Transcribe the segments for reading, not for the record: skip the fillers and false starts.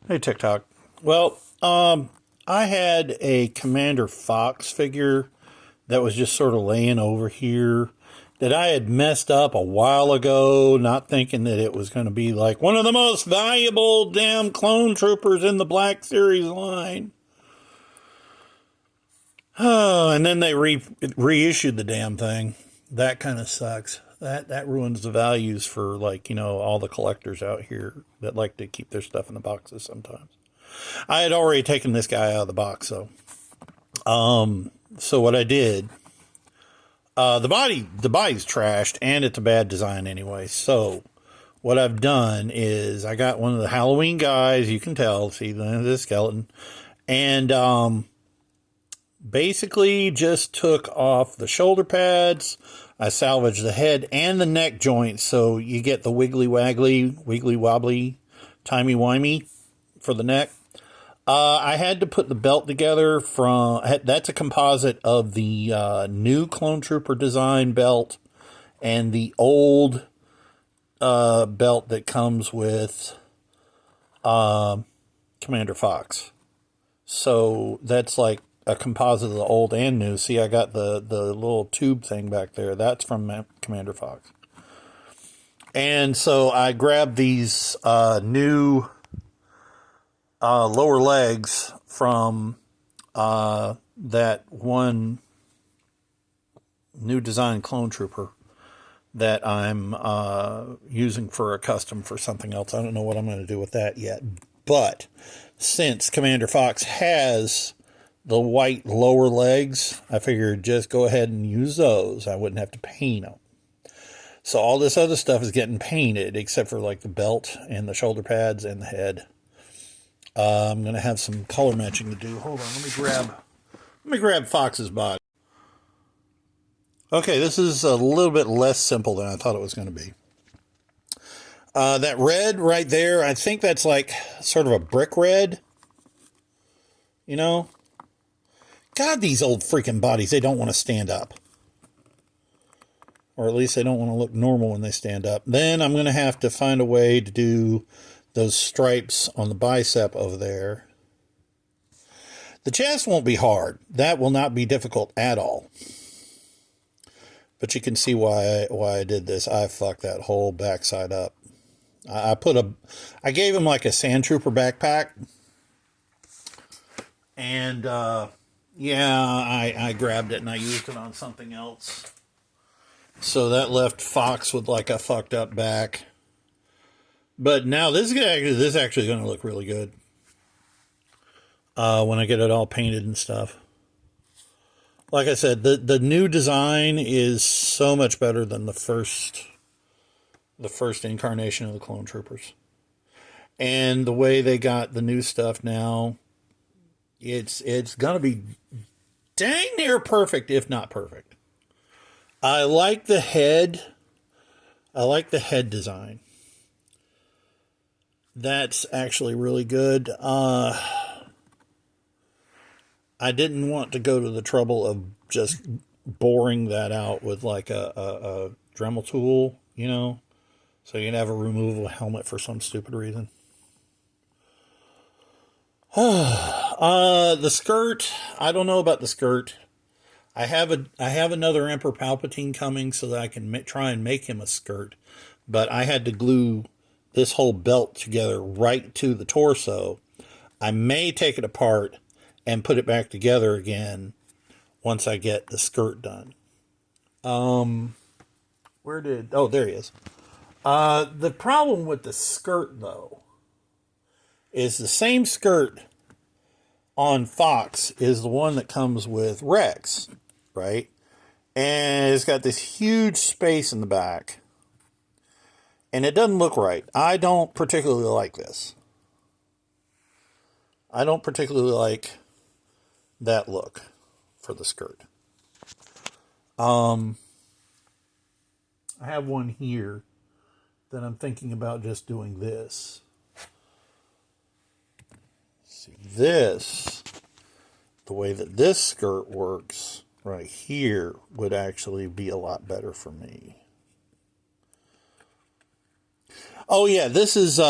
Hey, TikTok. Well, I had a Commander Fox figure that was just sort of laying over here that I had messed up a while ago, not thinking that it was going to be like one of the most valuable damn clone troopers in the Black Series line. Oh, and then they reissued the damn thing. That kind of sucks. That ruins the values for, like, all the collectors out here that like to keep their stuff in the boxes sometimes. I had already taken this guy out of the box, so what I did, the body's trashed and it's a bad design anyway. So what I've done is I got one of the Halloween guys. You can tell, see the skeleton, and basically just took off the shoulder pads. I salvaged the head and the neck joints, so you get the wiggly wobbly, timey wimey for the neck. I had to put the belt together that's a composite of the new Clone Trooper design belt and the old belt that comes with Commander Fox. So that's like a composite of the old and new. See, I got the little tube thing back there. That's from Commander Fox. And so I grabbed these new lower legs from that one new design clone trooper that I'm using for a custom for something else. I don't know what I'm going to do with that yet. But since Commander Fox has the white lower legs, I figured just go ahead and use those. I wouldn't have to paint them. So all this other stuff is getting painted except for like the belt and the shoulder pads and the head. I'm going to have some color matching to do. Hold on, let me grab Fox's body. Okay, this is a little bit less simple than I thought it was going to be. That red right there, I think that's like sort of a brick red. God, these old freaking bodies, they don't want to stand up. Or at least they don't want to look normal when they stand up. Then I'm going to have to find a way to do those stripes on the bicep over there. The chest won't be hard. That will not be difficult at all. But you can see why I did this. I fucked that whole backside up. I gave him like a Sand Trooper backpack. And, yeah, I grabbed it and I used it on something else. So that left Fox with like a fucked up back. But now this is actually going to look really good when I get it all painted and stuff. Like I said, the new design is so much better than the first incarnation of the Clone Troopers. And the way they got the new stuff now, it's going to be dang near perfect, if not perfect. I like the head. I like the head design. That's actually really good. I didn't want to go to the trouble of just boring that out with like a Dremel tool, so you can have a removable helmet for some stupid reason. The skirt, I don't know about the skirt. I have another Emperor Palpatine coming so that I can try and make him a skirt, but I had to glue this whole belt together right to the torso. I may take it apart and put it back together again once I get the skirt done. Oh, there he is. The problem with the skirt, though, is the same skirt on Fox is the one that comes with Rex, right? And it's got this huge space in the back. And it doesn't look right. I don't particularly like this. I don't particularly like that look for the skirt. I have one here that I'm thinking about just doing this. See, the way that this skirt works right here would actually be a lot better for me. Oh yeah, this is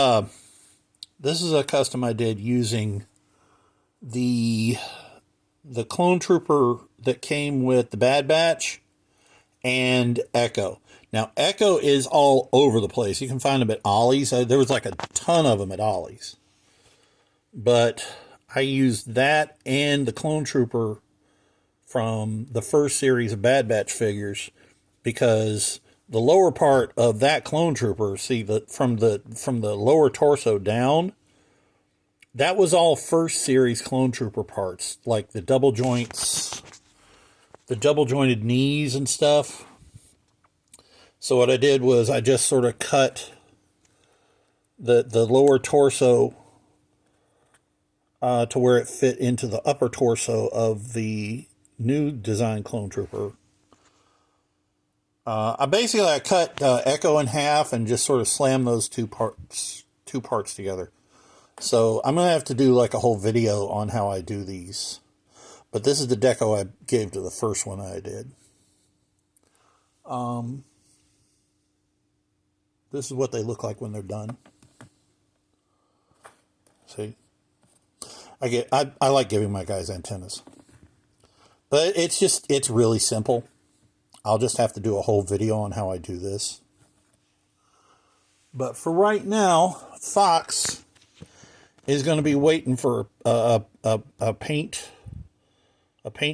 This is a custom I did using the Clone Trooper that came with the Bad Batch and Echo. Now, Echo is all over the place. You can find them at Ollie's. There was like a ton of them at Ollie's. But I used that and the Clone Trooper from the first series of Bad Batch figures because the lower part of that Clone Trooper, see, from the lower torso down, that was all first series Clone Trooper parts, like the double joints, the double jointed knees and stuff. So what I did was I just sort of cut the lower torso to where it fit into the upper torso of the new design Clone Trooper. I cut Echo in half and just sort of slammed those two parts together. So I'm gonna have to do like a whole video on how I do these. But this is the deco I gave to the first one I did. This is what they look like when they're done. See, I like giving my guys antennas, but it's really simple. I'll just have to do a whole video on how I do this. But for right now, Fox is going to be waiting for a paint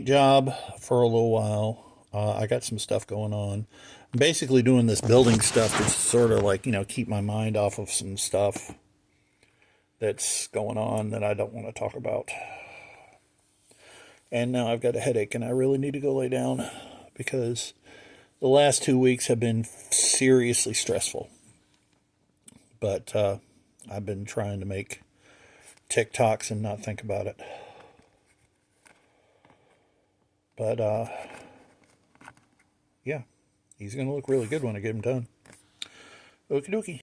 job for a little while. I got some stuff going on. I'm basically doing this building stuff to sort of like, keep my mind off of some stuff that's going on that I don't want to talk about. And now I've got a headache and I really need to go lay down because the last 2 weeks have been seriously stressful. But I've been trying to make TikToks and not think about it. But, yeah, he's going to look really good when I get him done. Okie dokie.